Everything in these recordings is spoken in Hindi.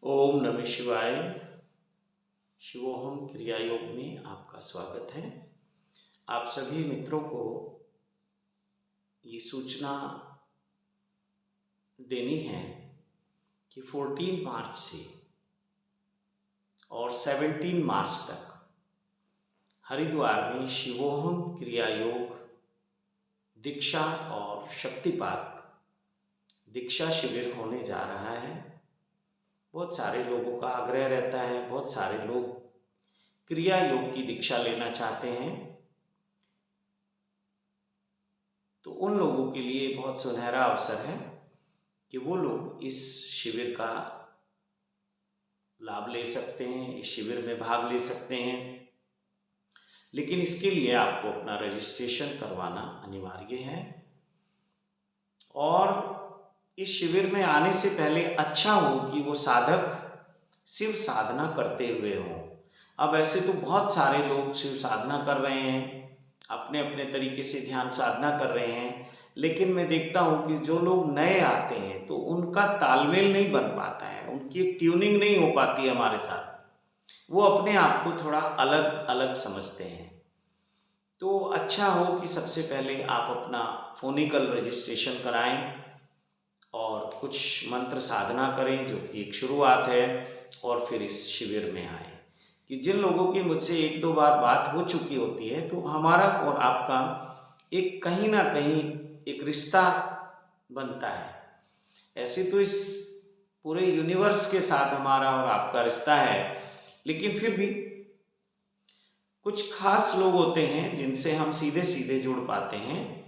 ओम नमः शिवाय। शिवोहम क्रिया योग में आपका स्वागत है। आप सभी मित्रों को ये सूचना देनी है कि 14 मार्च से और 17 मार्च तक हरिद्वार में शिवोहम क्रिया योग दीक्षा और शक्तिपात दीक्षा शिविर होने जा रहा है। बहुत सारे लोगों का आग्रह रहता है, बहुत सारे लोग क्रिया योग की दीक्षा लेना चाहते हैं, तो उन लोगों के लिए बहुत सुनहरा अवसर है कि वो लोग इस शिविर का लाभ ले सकते हैं, इस शिविर में भाग ले सकते हैं। लेकिन इसके लिए आपको अपना रजिस्ट्रेशन करवाना अनिवार्य है और इस शिविर में आने से पहले अच्छा हो कि वो साधक शिव साधना करते हुए हों। अब ऐसे तो बहुत सारे लोग शिव साधना कर रहे हैं, अपने अपने तरीके से ध्यान साधना कर रहे हैं, लेकिन मैं देखता हूँ कि जो लोग नए आते हैं तो उनका तालमेल नहीं बन पाता है, उनकी एक ट्यूनिंग नहीं हो पाती है हमारे साथ। वो अपने आप को थोड़ा अलग अलग समझते हैं। तो अच्छा हो कि सबसे पहले आप अपना फोनिकल रजिस्ट्रेशन कराएं और कुछ मंत्र साधना करें, जो कि एक शुरुआत है, और फिर इस शिविर में आए। कि जिन लोगों की मुझसे एक दो बार बात हो चुकी होती है तो हमारा और आपका एक कहीं ना कहीं एक रिश्ता बनता है। ऐसे तो इस पूरे यूनिवर्स के साथ हमारा और आपका रिश्ता है, लेकिन फिर भी कुछ खास लोग होते हैं जिनसे हम सीधे सीधे जुड़ पाते हैं,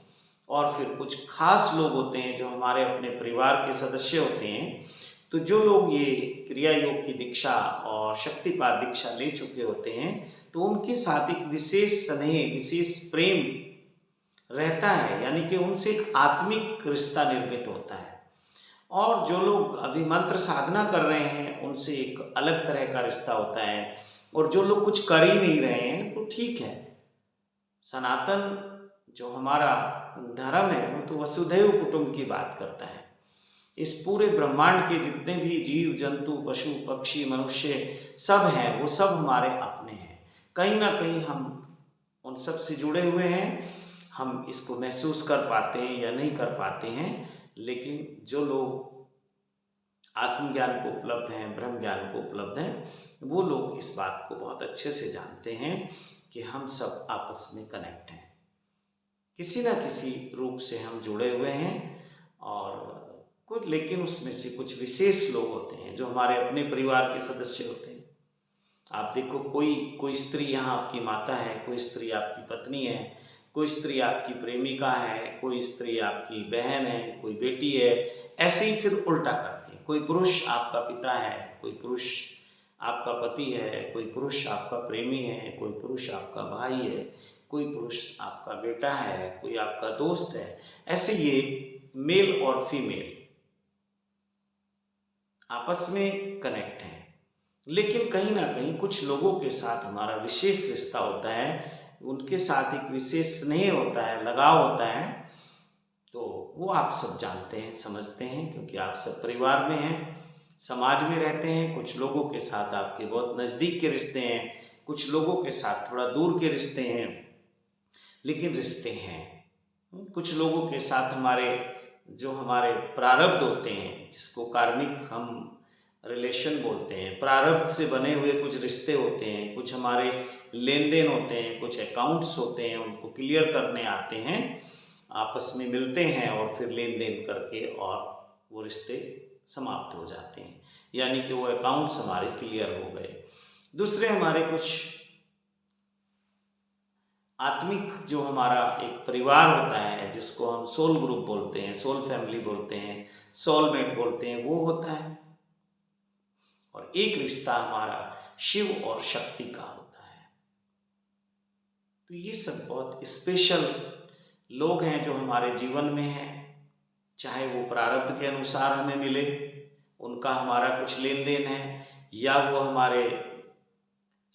और फिर कुछ खास लोग होते हैं जो हमारे अपने परिवार के सदस्य होते हैं। तो जो लोग ये क्रिया योग की दीक्षा और शक्तिपात दीक्षा ले चुके होते हैं तो उनके साथ एक विशेष स्नेह, विशेष प्रेम रहता है, यानी कि उनसे एक आत्मिक रिश्ता निर्मित होता है। और जो लोग अभी मंत्र साधना कर रहे हैं उनसे एक अलग तरह का रिश्ता होता है, और जो लोग कुछ कर ही नहीं रहे हैं तो ठीक है। सनातन जो हमारा धर्म है वो तो वसुधैव कुटुंब की बात करता है। इस पूरे ब्रह्मांड के जितने भी जीव जंतु पशु पक्षी मनुष्य सब हैं, वो सब हमारे अपने हैं। कहीं ना कहीं हम उन सब से जुड़े हुए हैं। हम इसको महसूस कर पाते हैं या नहीं कर पाते हैं, लेकिन जो लोग आत्मज्ञान को उपलब्ध हैं, ब्रह्म ज्ञान को उपलब्ध हैं, वो लोग इस बात को बहुत अच्छे से जानते हैं कि हम सब आपस में कनेक्ट हैं, किसी ना किसी रूप से हम जुड़े हुए हैं। और कुछ, लेकिन उसमें से कुछ विशेष लोग होते हैं जो हमारे अपने परिवार के सदस्य होते हैं। आप देखो, कोई स्त्री यहाँ आपकी माता है, कोई स्त्री आपकी पत्नी है, कोई स्त्री आपकी प्रेमिका है, कोई स्त्री आपकी बहन है, कोई बेटी है। ऐसे ही फिर उल्टा करते हैं। कोई पुरुष आपका पिता है, कोई पुरुष आपका पति है, कोई पुरुष आपका प्रेमी है, कोई पुरुष आपका भाई है, कोई पुरुष आपका बेटा है, कोई आपका दोस्त है। ऐसे ये मेल और फीमेल आपस में कनेक्ट हैं, लेकिन कहीं ना कहीं कुछ लोगों के साथ हमारा विशेष रिश्ता होता है, उनके साथ एक विशेष स्नेह होता है, लगाव होता है। तो वो आप सब जानते हैं, समझते हैं, क्योंकि आप सब परिवार में हैं, समाज में रहते हैं। कुछ लोगों के साथ आपके बहुत नज़दीक के रिश्ते हैं, कुछ लोगों के साथ थोड़ा दूर के रिश्ते हैं, लेकिन रिश्ते हैं। कुछ लोगों के साथ हमारे जो हमारे प्रारब्ध होते हैं, जिसको कार्मिक हम रिलेशन बोलते हैं, प्रारब्ध से बने हुए कुछ रिश्ते होते हैं, कुछ हमारे लेन देन होते हैं, कुछ अकाउंट्स होते हैं, उनको क्लियर करने आते हैं, आपस में मिलते हैं और फिर लेन देन करके और वो रिश्ते समाप्त हो जाते हैं, यानी कि वो अकाउंट्स हमारे क्लियर हो गए। दूसरे हमारे कुछ आत्मिक जो हमारा एक परिवार होता है, जिसको हम सोल ग्रुप बोलते हैं, सोल फैमिली बोलते हैं, सोलमेट बोलते हैं, वो होता है। और एक रिश्ता हमारा शिव और शक्ति का होता है। तो ये सब बहुत स्पेशल लोग हैं जो हमारे जीवन में हैं, चाहे वो प्रारब्ध के अनुसार हमें मिले, उनका हमारा कुछ लेन देन है, या वो हमारे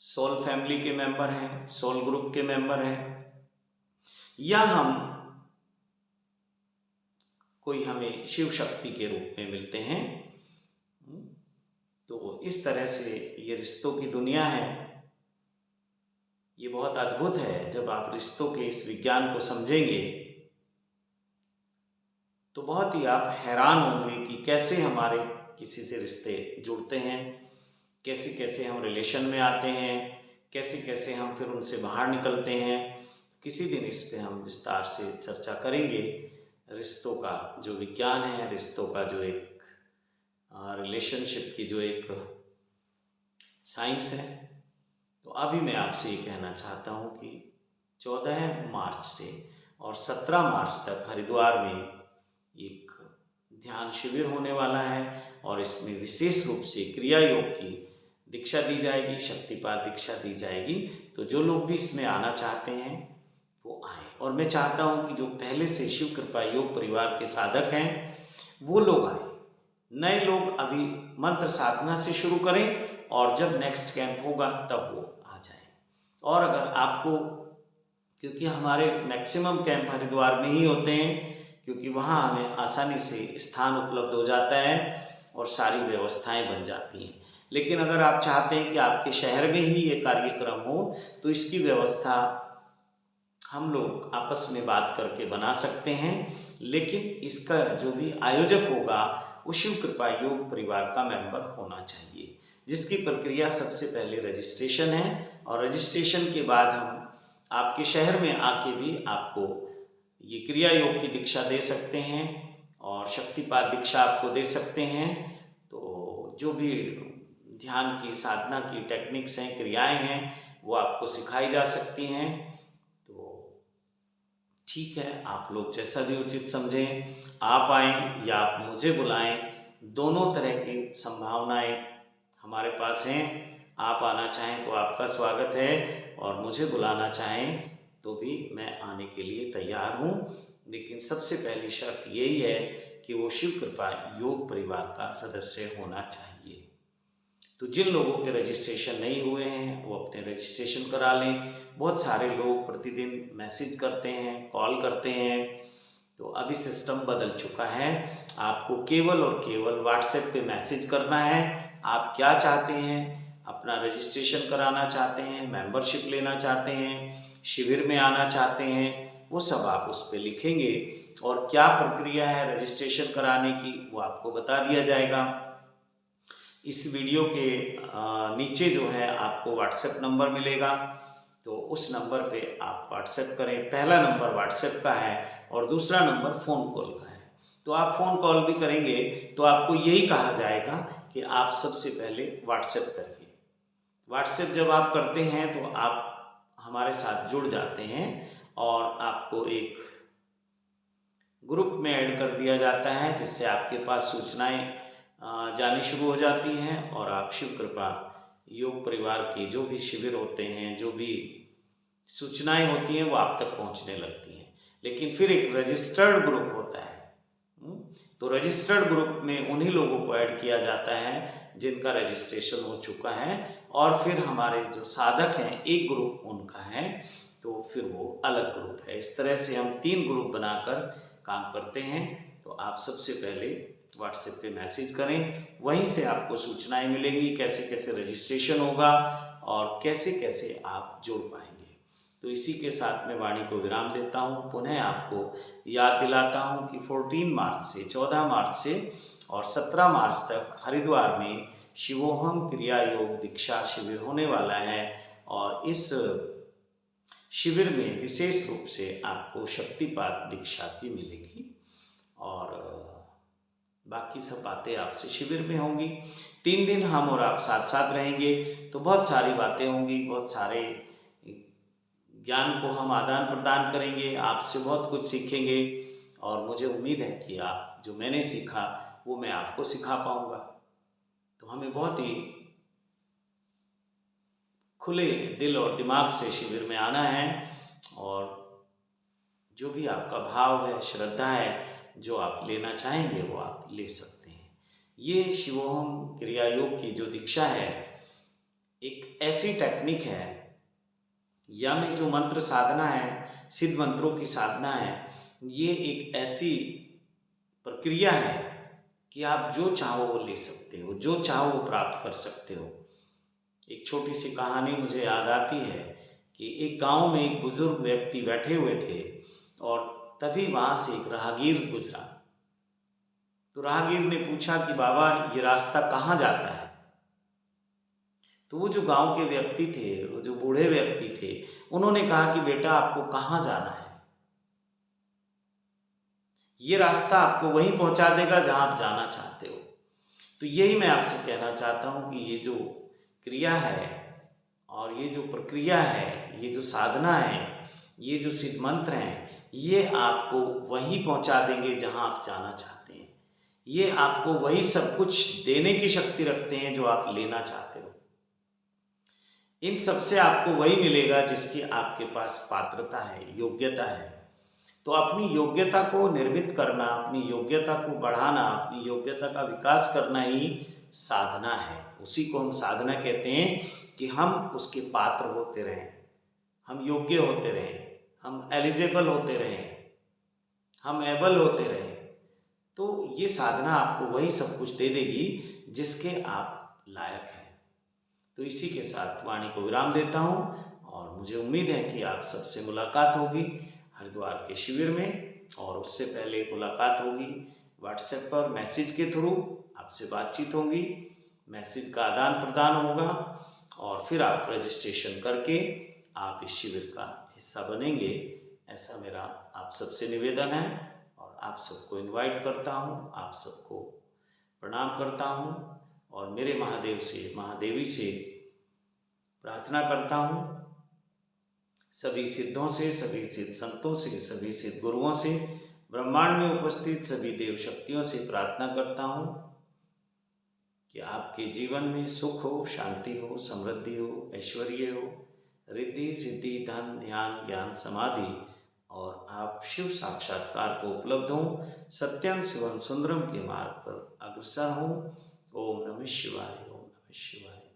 सोल फैमिली के मेंबर हैं, सोल ग्रुप के मेंबर हैं, या कोई हमें शिव शक्ति के रूप में मिलते हैं। तो इस तरह से ये रिश्तों की दुनिया है। ये बहुत अद्भुत है। जब आप रिश्तों के इस विज्ञान को समझेंगे तो बहुत ही आप हैरान होंगे कि कैसे हमारे किसी से रिश्ते जुड़ते हैं, कैसे कैसे हम रिलेशन में आते हैं, कैसे कैसे हम फिर उनसे बाहर निकलते हैं। किसी दिन इस पे हम विस्तार से चर्चा करेंगे। रिश्तों का जो विज्ञान है, रिश्तों का जो एक रिलेशनशिप की जो एक साइंस है। तो अभी मैं आपसे ये कहना चाहता हूँ कि 14 मार्च से और 17 मार्च तक हरिद्वार में एक ध्यान शिविर होने वाला है और इसमें विशेष रूप से क्रिया योग की दीक्षा दी जाएगी, शक्तिपात दीक्षा दी जाएगी। तो जो लोग भी इसमें आना चाहते हैं वो आए। और मैं चाहता हूँ कि जो पहले से शिव कृपा योग परिवार के साधक हैं वो लोग आए। नए लोग अभी मंत्र साधना से शुरू करें और जब नेक्स्ट कैंप होगा तब वो आ जाए। और अगर आपको, क्योंकि हमारे मैक्सिमम कैंप हरिद्वार में ही होते हैं, क्योंकि वहाँ हमें आसानी से स्थान उपलब्ध हो जाता है और सारी व्यवस्थाएं बन जाती हैं। लेकिन अगर आप चाहते हैं कि आपके शहर में ही ये कार्यक्रम हो तो इसकी व्यवस्था हम लोग आपस में बात करके बना सकते हैं। लेकिन इसका जो भी आयोजक होगा वो शिव कृपा योग परिवार का मेंबर होना चाहिए, जिसकी प्रक्रिया सबसे पहले रजिस्ट्रेशन है। और रजिस्ट्रेशन के बाद हम आपके शहर में आके भी आपको ये क्रिया योग की दीक्षा दे सकते हैं और शक्तिपात दीक्षा आपको दे सकते हैं। तो जो भी ध्यान की साधना की टेक्निक्स हैं, क्रियाएं हैं, वो आपको सिखाई जा सकती हैं। तो ठीक है, आप लोग जैसा भी उचित समझें, आप आएँ या आप मुझे बुलाएं, दोनों तरह की संभावनाएं हमारे पास हैं। आप आना चाहें तो आपका स्वागत है और मुझे बुलाना चाहें तो भी मैं आने के लिए तैयार हूँ। लेकिन सबसे पहली शर्त यही है कि वो शिव कृपा योग परिवार का सदस्य होना चाहिए। तो जिन लोगों के रजिस्ट्रेशन नहीं हुए हैं वो अपने रजिस्ट्रेशन करा लें। बहुत सारे लोग प्रतिदिन मैसेज करते हैं, कॉल करते हैं। तो अभी सिस्टम बदल चुका है। आपको केवल और केवल व्हाट्सएप पे मैसेज करना है। आप क्या चाहते हैं, अपना रजिस्ट्रेशन कराना चाहते हैं, मेंबरशिप लेना चाहते हैं, शिविर में आना चाहते हैं, वो सब आप उस पर लिखेंगे और क्या प्रक्रिया है रजिस्ट्रेशन कराने की वो आपको बता दिया जाएगा। इस वीडियो के नीचे जो है आपको व्हाट्सएप नंबर मिलेगा, तो उस नंबर पे आप व्हाट्सएप करें। पहला नंबर व्हाट्सएप का है और दूसरा नंबर फ़ोन कॉल का है। तो आप फ़ोन कॉल भी करेंगे तो आपको यही कहा जाएगा कि आप सबसे पहले व्हाट्सएप करिए। व्हाट्सएप जब आप करते हैं तो आप हमारे साथ जुड़ जाते हैं और आपको एक ग्रुप में ऐड कर दिया जाता है, जिससे आपके पास सूचनाएं जानी शुरू हो जाती हैं और आप शिव कृपा योग परिवार के जो भी शिविर होते हैं, जो भी सूचनाएं होती हैं वो आप तक पहुंचने लगती हैं। लेकिन फिर एक रजिस्टर्ड ग्रुप होता है। तो रजिस्टर्ड ग्रुप में उन्हीं लोगों को ऐड किया जाता है जिनका रजिस्ट्रेशन हो चुका है और फिर हमारे जो साधक हैं एक ग्रुप उनका है, तो फिर वो अलग ग्रुप है। इस तरह से हम 3 ग्रुप बनाकर काम करते हैं। तो आप सबसे पहले व्हाट्सएप पे मैसेज करें, वहीं से आपको सूचनाएं मिलेंगी कैसे कैसे रजिस्ट्रेशन होगा और कैसे कैसे आप जुड़ पाएंगे। तो इसी के साथ मैं वाणी को विराम देता हूँ। पुनः आपको याद दिलाता हूँ कि 14 मार्च से 14 मार्च से और 17 मार्च तक हरिद्वार में शिवोहम क्रिया योग दीक्षा शिविर होने वाला है और इस शिविर में विशेष रूप से आपको शक्तिपात दीक्षा भी मिलेगी और बाकी सब बातें आपसे शिविर में होंगी। 3 दिन हम और आप साथ साथ रहेंगे तो बहुत सारी बातें होंगी, बहुत सारे ज्ञान को हम आदान प्रदान करेंगे, आपसे बहुत कुछ सीखेंगे और मुझे उम्मीद है कि आप जो मैंने सीखा वो मैं आपको सिखा पाऊँगा। तो हमें बहुत ही खुले दिल और दिमाग से शिविर में आना है और जो भी आपका भाव है, श्रद्धा है, जो आप लेना चाहेंगे वो आप ले सकते हैं। ये शिवोहम क्रिया योग की जो दीक्षा है एक ऐसी टेक्निक है या में जो मंत्र साधना है, सिद्ध मंत्रों की साधना है, ये एक ऐसी प्रक्रिया है कि आप जो चाहो वो ले सकते हो, जो चाहो वो प्राप्त कर सकते हो। एक छोटी सी कहानी मुझे याद आती है कि एक गांव में एक बुजुर्ग व्यक्ति बैठे हुए थे और तभी वहाँ से एक राहगीर गुजरा। तो राहगीर ने पूछा कि बाबा, ये रास्ता कहाँ जाता है? तो वो जो गांव के व्यक्ति थे, वो जो बूढ़े व्यक्ति थे, उन्होंने कहा कि बेटा, आपको कहाँ जाना है? ये रास्ता आपको वहीं पहुंचा देगा जहां आप जाना चाहते हो। तो यही मैं आपसे कहना चाहता हूं कि ये जो क्रिया है और ये जो प्रक्रिया है, ये जो साधना है, ये जो सिद्ध मंत्र हैं, ये आपको वहीं पहुंचा देंगे जहां आप जाना चाहते हैं। ये आपको वही सब कुछ देने की शक्ति रखते हैं जो आप लेना चाहते हो। इन सब से आपको वही मिलेगा जिसकी आपके पास पात्रता है, योग्यता है। तो अपनी योग्यता को निर्मित करना, अपनी योग्यता को बढ़ाना, अपनी योग्यता का विकास करना ही साधना है। उसी को हम साधना कहते हैं कि हम उसके पात्र होते रहें, हम योग्य होते रहें, हम एलिजिबल होते रहें, हम एबल होते रहें। तो ये साधना आपको वही सब कुछ दे देगी जिसके आप लायक हैं। तो इसी के साथ वाणी को विराम देता हूँ और मुझे उम्मीद है कि आप सबसे मुलाकात होगी हरिद्वार के शिविर में, और उससे पहले मुलाकात होगी व्हाट्सएप पर, मैसेज के थ्रू आपसे बातचीत होगी, मैसेज का आदान प्रदान होगा और फिर आप रजिस्ट्रेशन करके आप इस शिविर का हिस्सा बनेंगे। ऐसा मेरा आप सबसे निवेदन है और आप सबको इनवाइट करता हूँ, आप सबको प्रणाम करता हूँ और मेरे महादेव से, महादेवी से प्रार्थना करता हूँ, सभी सिद्धों से, सभी सिद्ध संतों से, सभी सिद्ध गुरुओं से, ब्रह्मांड में उपस्थित सभी देव शक्तियों से प्रार्थना करता हूँ कि आपके जीवन में सुख हो, शांति हो, समृद्धि हो, ऐश्वर्य हो, रिद्धि सिद्धि, धन ध्यान ज्ञान समाधि, और आप शिव साक्षात्कार को उपलब्ध हों, सत्यम शिवम सुंदरम के मार्ग पर अग्रसर हों। ओम नमः शिवाय, ओम नमः शिवाय।